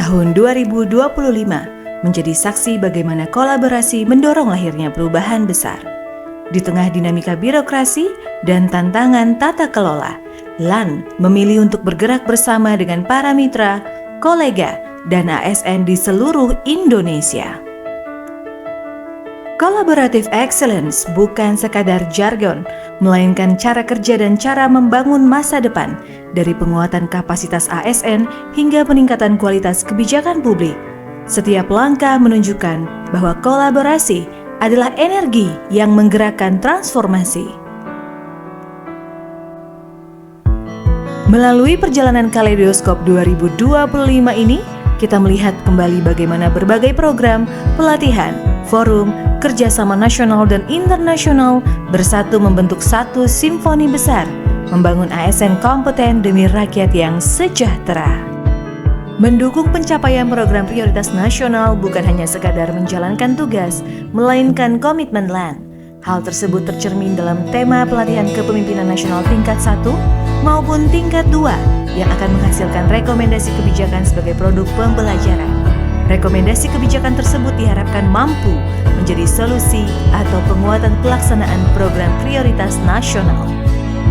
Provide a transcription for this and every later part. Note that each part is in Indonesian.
Tahun 2025 menjadi saksi bagaimana kolaborasi mendorong lahirnya perubahan besar. Di tengah dinamika birokrasi dan tantangan tata kelola, LAN memilih untuk bergerak bersama dengan para mitra, kolega, dan ASN di seluruh Indonesia. Collaborative excellence bukan sekadar jargon, melainkan cara kerja dan cara membangun masa depan, dari penguatan kapasitas ASN hingga peningkatan kualitas kebijakan publik. Setiap langkah menunjukkan bahwa kolaborasi adalah energi yang menggerakkan transformasi. Melalui perjalanan Kaleidoskop 2025 ini, kita melihat kembali bagaimana berbagai program, pelatihan, forum, kerjasama nasional dan internasional bersatu membentuk satu simfoni besar, membangun ASN kompeten demi rakyat yang sejahtera. Mendukung pencapaian program prioritas nasional bukan hanya sekadar menjalankan tugas, melainkan komitmen LAN. Hal tersebut tercermin dalam tema pelatihan kepemimpinan nasional tingkat 1 maupun tingkat 2 yang akan menghasilkan rekomendasi kebijakan sebagai produk pembelajaran. Rekomendasi kebijakan tersebut diharapkan mampu menjadi solusi atau penguatan pelaksanaan program prioritas nasional.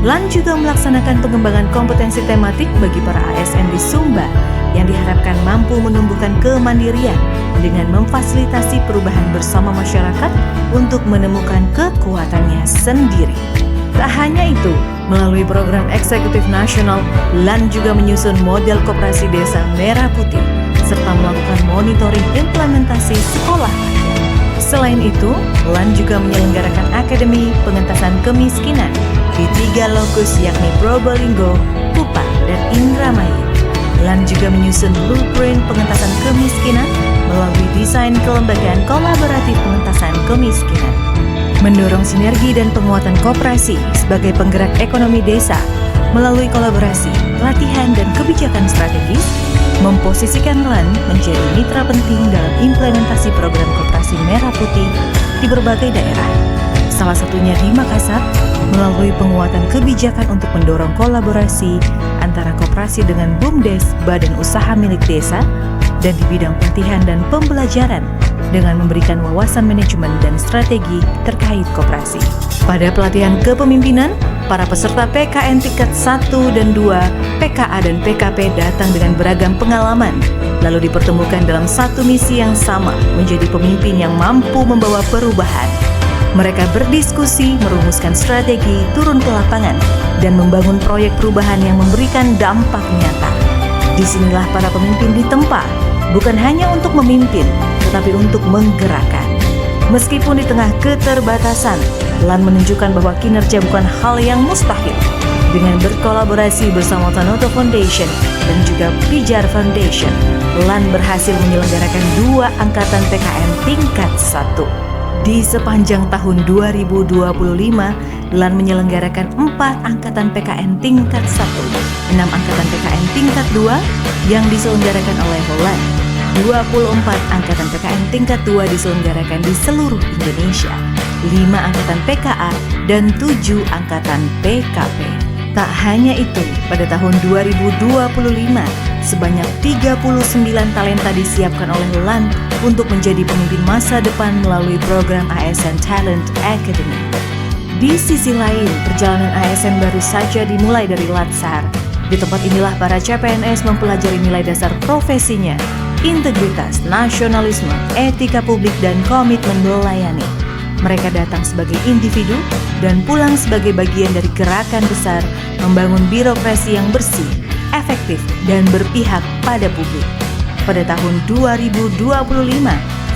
LAN juga melaksanakan pengembangan kompetensi tematik bagi para ASN di Sumba yang diharapkan mampu menumbuhkan kemandirian dengan memfasilitasi perubahan bersama masyarakat untuk menemukan kekuatannya sendiri. Tak hanya itu, melalui program eksekutif nasional, LAN juga menyusun model koperasi desa merah putih serta melakukan monitoring implementasi sekolah. Selain itu, LAN juga menyelenggarakan Akademi Pengentasan Kemiskinan di 3 lokus yakni Probolinggo, Kupang, dan Indramayu. LAN juga menyusun blueprint pengentasan kemiskinan melalui desain kelembagaan kolaboratif pengentasan kemiskinan. Mendorong sinergi dan penguatan koperasi sebagai penggerak ekonomi desa melalui kolaborasi, pelatihan, dan kebijakan strategis, memposisikan LAN menjadi mitra penting dalam implementasi program koperasi merah putih di berbagai daerah. Salah satunya di Makassar, melalui penguatan kebijakan untuk mendorong kolaborasi antara koperasi dengan BUMDes, badan usaha milik desa, dan di bidang pelatihan dan pembelajaran dengan memberikan wawasan manajemen dan strategi terkait koperasi. Pada pelatihan kepemimpinan, para peserta PKN tingkat 1 dan 2, PKA dan PKP datang dengan beragam pengalaman, lalu dipertemukan dalam satu misi yang sama, menjadi pemimpin yang mampu membawa perubahan. Mereka berdiskusi, merumuskan strategi, turun ke lapangan, dan membangun proyek perubahan yang memberikan dampak nyata. Disinilah para pemimpin ditempa, bukan hanya untuk memimpin, tetapi untuk menggerakkan. Meskipun di tengah keterbatasan, LAN menunjukkan bahwa kinerja bukan hal yang mustahil. Dengan berkolaborasi bersama Tanoto Foundation dan juga Pijar Foundation, LAN berhasil menyelenggarakan 2 angkatan PKN tingkat 1. Di sepanjang tahun 2025, LAN menyelenggarakan 4 angkatan PKN tingkat 1, 6 angkatan PKN tingkat 2 yang diselenggarakan oleh LAN. 24 angkatan PKN tingkat 2 diselenggarakan di seluruh Indonesia, 5 angkatan PKA, dan 7 angkatan PKP. Tak hanya itu, pada tahun 2025, sebanyak 39 talenta disiapkan oleh LAN untuk menjadi pemimpin masa depan melalui program ASN Talent Academy. Di sisi lain, perjalanan ASN baru saja dimulai dari Latsar. Di tempat inilah para CPNS mempelajari nilai dasar profesinya, integritas, nasionalisme, etika publik, dan komitmen melayani. Mereka datang sebagai individu dan pulang sebagai bagian dari gerakan besar membangun birokrasi yang bersih, efektif, dan berpihak pada publik. Pada tahun 2025,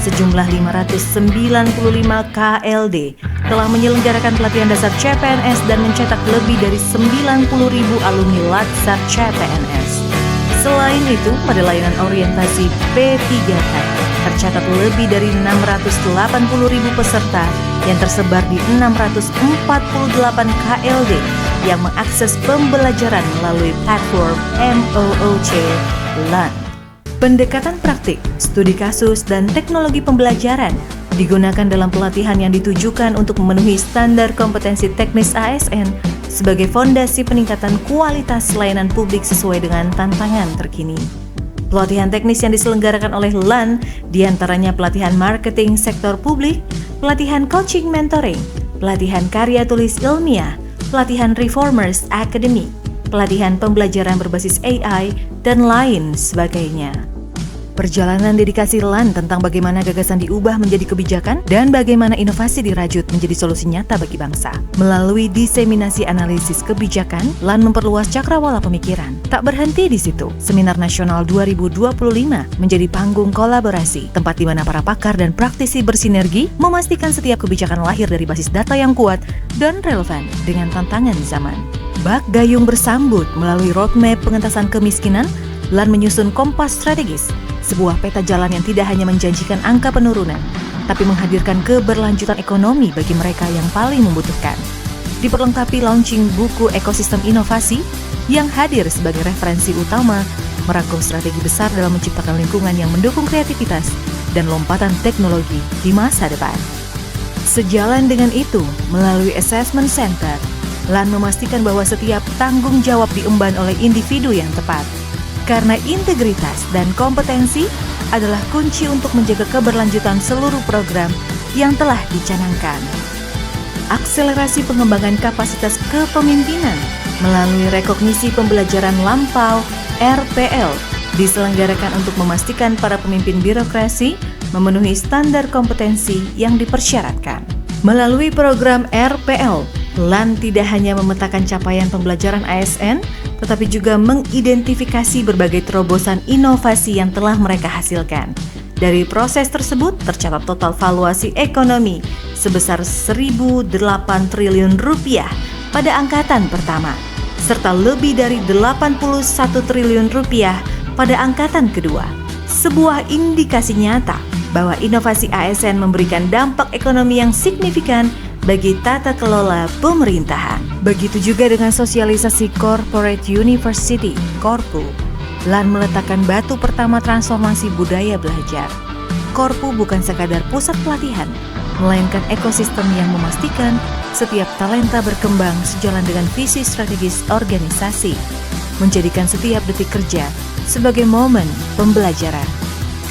sejumlah 595 KLD telah menyelenggarakan pelatihan dasar CPNS dan mencetak lebih dari 90.000 alumni Latsar CPNS. Selain itu, pada layanan orientasi P3K tercatat lebih dari 680.000 peserta yang tersebar di 648 KLD yang mengakses pembelajaran melalui platform MOOC LAN. Pendekatan praktik, studi kasus, dan teknologi pembelajaran digunakan dalam pelatihan yang ditujukan untuk memenuhi standar kompetensi teknis ASN sebagai fondasi peningkatan kualitas layanan publik sesuai dengan tantangan terkini. Pelatihan teknis yang diselenggarakan oleh LAN diantaranya pelatihan marketing sektor publik, pelatihan coaching mentoring, pelatihan karya tulis ilmiah, pelatihan Reformers Academy, pelatihan pembelajaran berbasis AI, dan lain sebagainya. Perjalanan dedikasi LAN tentang bagaimana gagasan diubah menjadi kebijakan dan bagaimana inovasi dirajut menjadi solusi nyata bagi bangsa. Melalui diseminasi analisis kebijakan, LAN memperluas cakrawala pemikiran. Tak berhenti di situ, Seminar Nasional 2025 menjadi panggung kolaborasi, tempat di mana para pakar dan praktisi bersinergi memastikan setiap kebijakan lahir dari basis data yang kuat dan relevan dengan tantangan zaman. Bak gayung bersambut melalui roadmap pengentasan kemiskinan, LAN menyusun kompas strategis, sebuah peta jalan yang tidak hanya menjanjikan angka penurunan, tapi menghadirkan keberlanjutan ekonomi bagi mereka yang paling membutuhkan. Diperlengkapi launching buku ekosistem inovasi yang hadir sebagai referensi utama, merangkum strategi besar dalam menciptakan lingkungan yang mendukung kreativitas dan lompatan teknologi di masa depan. Sejalan dengan itu, melalui Assessment Center, LAN memastikan bahwa setiap tanggung jawab diemban oleh individu yang tepat. Karena integritas dan kompetensi adalah kunci untuk menjaga keberlanjutan seluruh program yang telah dicanangkan. Akselerasi pengembangan kapasitas kepemimpinan melalui rekognisi pembelajaran lampau (RPL) diselenggarakan untuk memastikan para pemimpin birokrasi memenuhi standar kompetensi yang dipersyaratkan. Melalui program RPL, LAN tidak hanya memetakan capaian pembelajaran ASN, tetapi juga mengidentifikasi berbagai terobosan inovasi yang telah mereka hasilkan. Dari proses tersebut tercatat total valuasi ekonomi sebesar 1.008 triliun rupiah pada angkatan pertama, serta lebih dari 81 triliun rupiah pada angkatan kedua. Sebuah indikasi nyata bahwa inovasi ASN memberikan dampak ekonomi yang signifikan bagi tata kelola pemerintahan. Begitu juga dengan sosialisasi Corporate University, Korpu. LAN meletakkan batu pertama transformasi budaya belajar. Korpu bukan sekadar pusat pelatihan, melainkan ekosistem yang memastikan setiap talenta berkembang sejalan dengan visi strategis organisasi, menjadikan setiap detik kerja sebagai momen pembelajaran.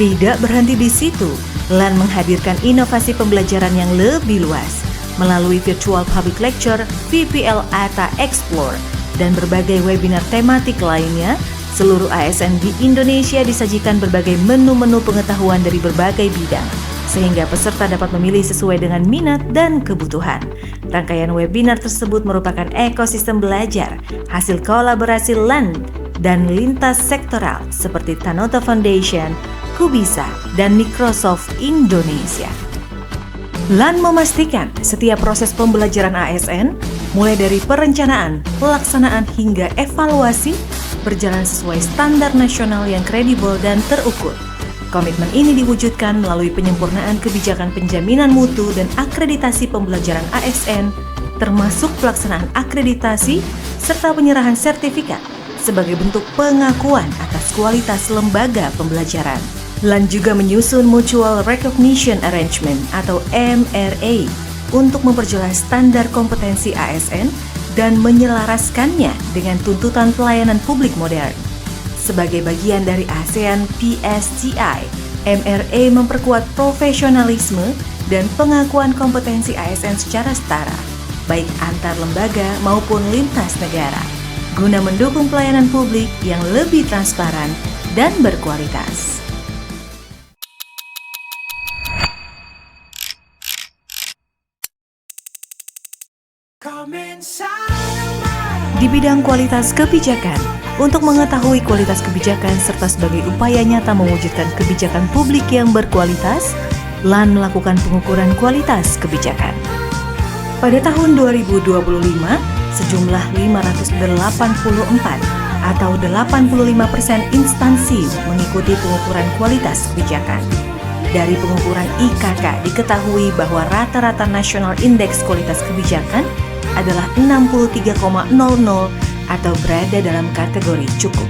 Tidak berhenti di situ, LAN menghadirkan inovasi pembelajaran yang lebih luas melalui Virtual Public Lecture, VPL ATA Explore, dan berbagai webinar tematik lainnya. Seluruh ASN di Indonesia disajikan berbagai menu-menu pengetahuan dari berbagai bidang, sehingga peserta dapat memilih sesuai dengan minat dan kebutuhan. Rangkaian webinar tersebut merupakan ekosistem belajar, hasil kolaborasi LAN dan lintas sektoral seperti Tanota Foundation, Kubisa, dan Microsoft Indonesia. LAN memastikan setiap proses pembelajaran ASN, mulai dari perencanaan, pelaksanaan, hingga evaluasi, berjalan sesuai standar nasional yang kredibel dan terukur. Komitmen ini diwujudkan melalui penyempurnaan kebijakan penjaminan mutu dan akreditasi pembelajaran ASN, termasuk pelaksanaan akreditasi serta penyerahan sertifikat sebagai bentuk pengakuan atas kualitas lembaga pembelajaran. LAN juga menyusun Mutual Recognition Arrangement atau MRA untuk memperjelas standar kompetensi ASN dan menyelaraskannya dengan tuntutan pelayanan publik modern. Sebagai bagian dari ASEAN PSTI, MRA memperkuat profesionalisme dan pengakuan kompetensi ASN secara setara, baik antar lembaga maupun lintas negara, guna mendukung pelayanan publik yang lebih transparan dan berkualitas. Di bidang kualitas kebijakan, untuk mengetahui kualitas kebijakan serta sebagai upaya nyata mewujudkan kebijakan publik yang berkualitas, LAN melakukan pengukuran kualitas kebijakan. Pada tahun 2025, sejumlah 584 atau 85% instansi mengikuti pengukuran kualitas kebijakan. Dari pengukuran IKK diketahui bahwa rata-rata National Index Kualitas Kebijakan adalah 63,00 atau berada dalam kategori cukup.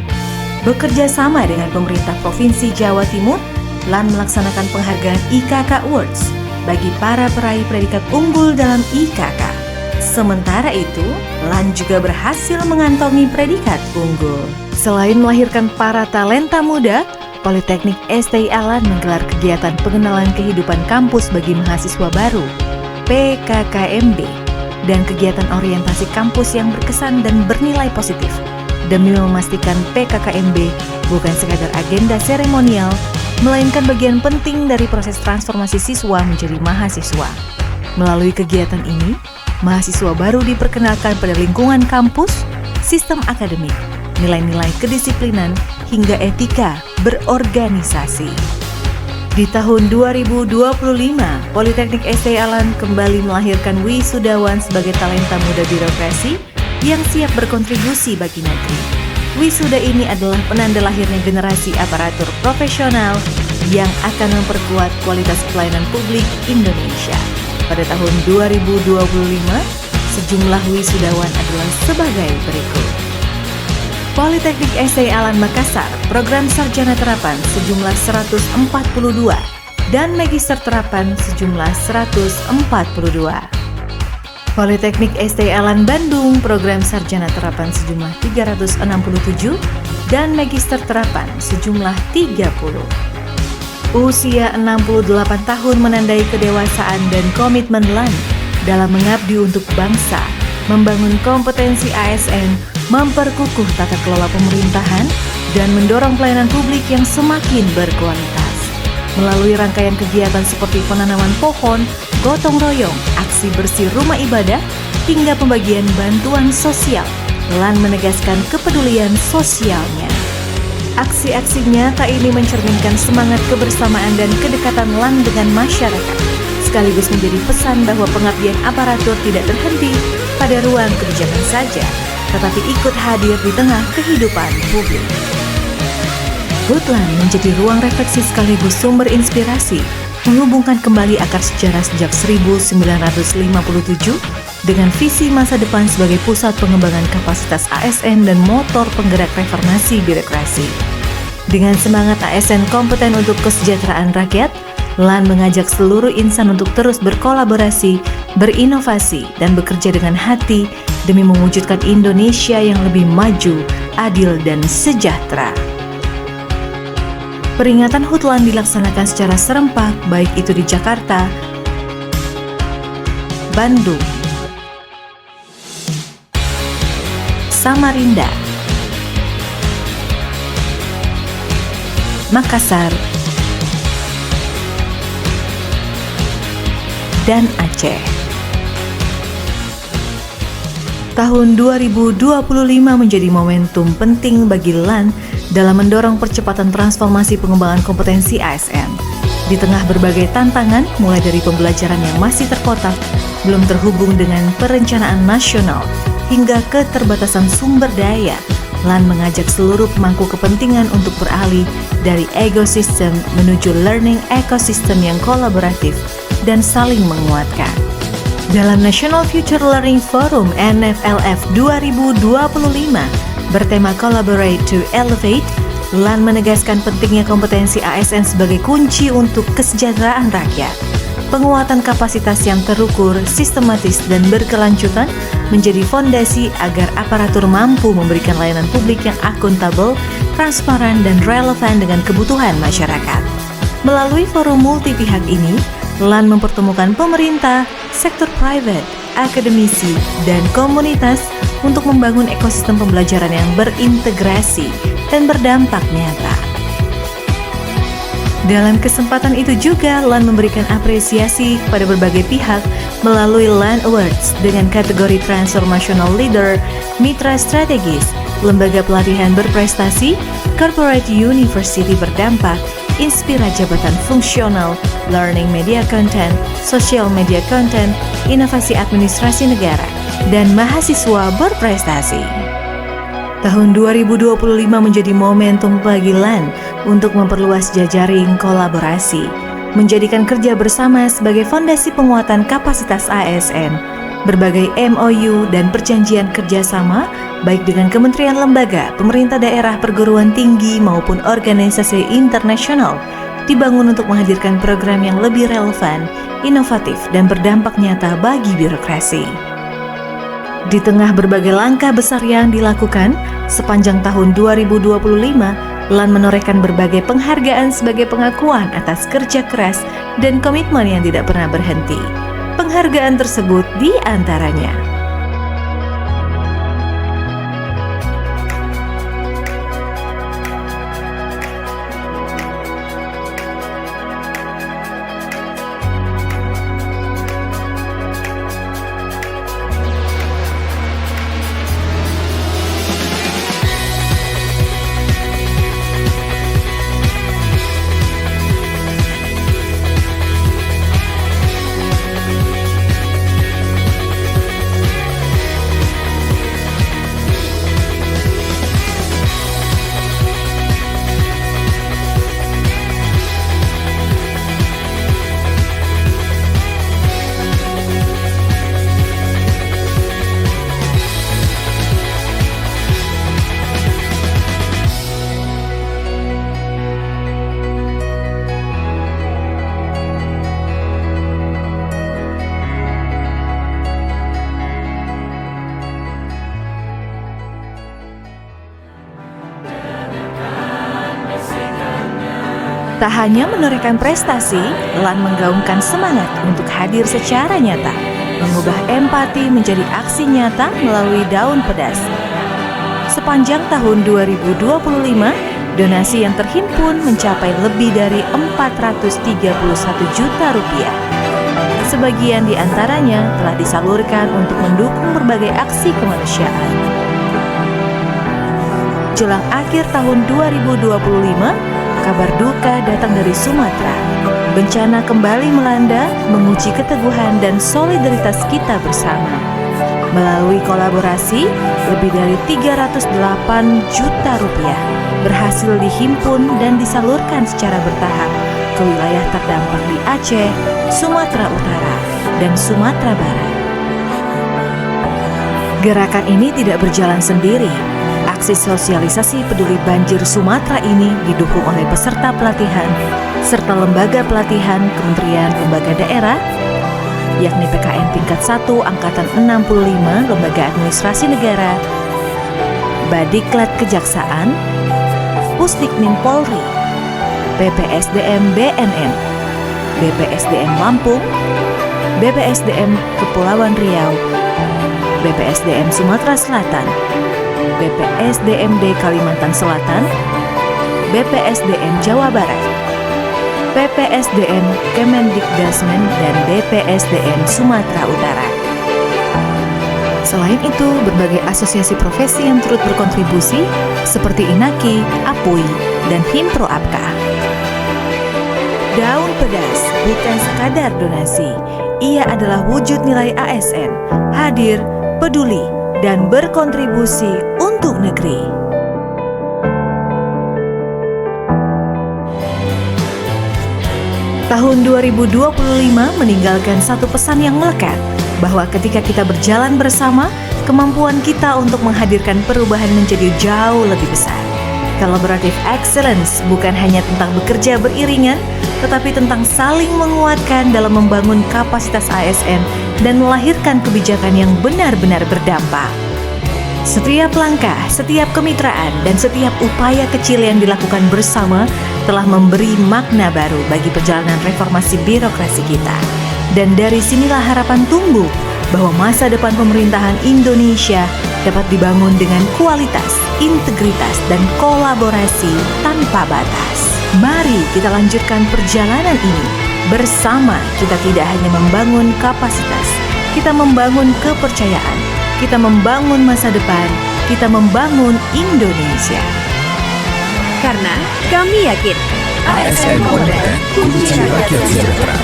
Bekerja sama dengan pemerintah Provinsi Jawa Timur, LAN melaksanakan penghargaan IKK Awards bagi para peraih predikat unggul dalam IKK. Sementara itu, LAN juga berhasil mengantongi predikat unggul. Selain melahirkan para talenta muda, Politeknik STI Alan menggelar kegiatan pengenalan kehidupan kampus bagi mahasiswa baru, PKKMB, dan kegiatan orientasi kampus yang berkesan dan bernilai positif, demi memastikan PKKMB bukan sekadar agenda seremonial, melainkan bagian penting dari proses transformasi siswa menjadi mahasiswa. Melalui kegiatan ini, mahasiswa baru diperkenalkan pada lingkungan kampus, sistem akademik, nilai-nilai kedisiplinan, hingga etika berorganisasi. Di tahun 2025, Politeknik STI Alan kembali melahirkan wisudawan sebagai talenta muda birokrasi yang siap berkontribusi bagi negeri. Wisuda ini adalah penanda lahirnya generasi aparatur profesional yang akan memperkuat kualitas pelayanan publik Indonesia. Pada tahun 2025, sejumlah wisudawan adalah sebagai berikut. Politeknik STI Alan Makassar, program sarjana terapan sejumlah 142 dan magister terapan sejumlah 142. Politeknik STI Alan Bandung, program sarjana terapan sejumlah 367 dan magister terapan sejumlah 30. Usia 68 tahun menandai kedewasaan dan komitmen LAN dalam mengabdi untuk bangsa, membangun kompetensi ASN, memperkukuh tata kelola pemerintahan, dan mendorong pelayanan publik yang semakin berkualitas. Melalui rangkaian kegiatan seperti penanaman pohon, gotong royong, aksi bersih rumah ibadah, hingga pembagian bantuan sosial, LAN menegaskan kepedulian sosialnya. Aksi-aksi nyata ini mencerminkan semangat kebersamaan dan kedekatan LAN dengan masyarakat, sekaligus menjadi pesan bahwa pengabdian aparatur tidak terhenti pada ruang kebijakan saja, tetapi ikut hadir di tengah kehidupan publik. HUT-LAN menjadi ruang refleksi sekaligus sumber inspirasi, menghubungkan kembali akar sejarah sejak 1957 dengan visi masa depan sebagai pusat pengembangan kapasitas ASN dan motor penggerak reformasi birokrasi. Dengan semangat ASN kompeten untuk kesejahteraan rakyat, LAN mengajak seluruh insan untuk terus berkolaborasi, berinovasi, dan bekerja dengan hati demi mewujudkan Indonesia yang lebih maju, adil, dan sejahtera. Peringatan HUT-LAN dilaksanakan secara serempak, baik itu di Jakarta, Bandung, Samarinda, Makassar, dan Aceh. Tahun 2025 menjadi momentum penting bagi LAN dalam mendorong percepatan transformasi pengembangan kompetensi ASN. Di tengah berbagai tantangan, mulai dari pembelajaran yang masih terkotak, belum terhubung dengan perencanaan nasional, hingga keterbatasan sumber daya, LAN mengajak seluruh pemangku kepentingan untuk beralih dari ekosistem menuju learning ekosistem yang kolaboratif dan saling menguatkan. Dalam National Future Learning Forum NFLF 2025 bertema Collaborate to Elevate, LAN menegaskan pentingnya kompetensi ASN sebagai kunci untuk kesejahteraan rakyat. Penguatan kapasitas yang terukur, sistematis, dan berkelanjutan menjadi fondasi agar aparatur mampu memberikan layanan publik yang akuntabel, transparan, dan relevan dengan kebutuhan masyarakat. Melalui forum multi pihak ini, LAN mempertemukan pemerintah, sektor private, akademisi, dan komunitas untuk membangun ekosistem pembelajaran yang berintegrasi dan berdampak nyata. Dalam kesempatan itu juga, LAN memberikan apresiasi kepada berbagai pihak melalui LAN Awards dengan kategori Transformational Leader, Mitra Strategis, Lembaga Pelatihan Berprestasi, Corporate University Berdampak, Inspira Jabatan Fungsional, Learning Media Content, Social Media Content, Inovasi Administrasi Negara, dan Mahasiswa Berprestasi. Tahun 2025 menjadi momentum bagi LAN untuk memperluas jejaring kolaborasi, menjadikan kerja bersama sebagai fondasi penguatan kapasitas ASN, berbagai MOU dan perjanjian kerjasama baik dengan kementerian lembaga, pemerintah daerah, perguruan tinggi maupun organisasi internasional dibangun untuk menghadirkan program yang lebih relevan, inovatif, dan berdampak nyata bagi birokrasi. Di tengah berbagai langkah besar yang dilakukan, sepanjang tahun 2025, LAN menorehkan berbagai penghargaan sebagai pengakuan atas kerja keras dan komitmen yang tidak pernah berhenti. Penghargaan tersebut di antaranya tak hanya menorehkan prestasi, LAN menggaungkan semangat untuk hadir secara nyata, mengubah empati menjadi aksi nyata melalui daun pedas. Sepanjang tahun 2025, donasi yang terhimpun mencapai lebih dari 431 juta rupiah. Sebagian di antaranya telah disalurkan untuk mendukung berbagai aksi kemanusiaan. Jelang akhir tahun 2025, kabar duka datang dari Sumatera. Bencana kembali melanda, menguji keteguhan dan solidaritas kita bersama. Melalui kolaborasi, lebih dari 308 juta rupiah berhasil dihimpun dan disalurkan secara bertahap ke wilayah terdampak di Aceh, Sumatera Utara, dan Sumatera Barat. Gerakan ini tidak berjalan sendiri. Aksi sosialisasi peduli banjir Sumatera ini didukung oleh peserta pelatihan serta lembaga pelatihan Kementerian Lembaga Daerah, yakni PKN tingkat 1 Angkatan 65 Lembaga Administrasi Negara, Badiklat Kejaksaan, Pusdikmin Polri, BPSDM BNN, BPSDM Lampung, BPSDM Kepulauan Riau, BPSDM Sumatera Selatan, BPSDMD Kalimantan Selatan, BPSDM Jawa Barat, PPSDM Kemendikdasmen, dan BPSDM Sumatera Utara. Selain itu, berbagai asosiasi profesi yang turut berkontribusi seperti INAKI, APUI, dan Himpro APKA. Daun pedas bukan sekadar donasi, ia adalah wujud nilai ASN, hadir, peduli, dan berkontribusi untuk negeri. Tahun 2025 meninggalkan satu pesan yang melekat, bahwa ketika kita berjalan bersama, kemampuan kita untuk menghadirkan perubahan menjadi jauh lebih besar. Collaborative excellence bukan hanya tentang bekerja beriringan, tetapi tentang saling menguatkan dalam membangun kapasitas ASN dan melahirkan kebijakan yang benar-benar berdampak. Setiap langkah, setiap kemitraan, dan setiap upaya kecil yang dilakukan bersama telah memberi makna baru bagi perjalanan reformasi birokrasi kita. Dan dari sinilah harapan tumbuh bahwa masa depan pemerintahan Indonesia dapat dibangun dengan kualitas, integritas, dan kolaborasi tanpa batas. Mari kita lanjutkan perjalanan ini. Bersama kita tidak hanya membangun kapasitas, kita membangun kepercayaan, kita membangun masa depan, kita membangun Indonesia. Karena kami yakin ASN Modern, kunci rakyat sejahtera.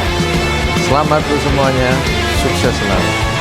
Selamat untuk semuanya, sukses selalu.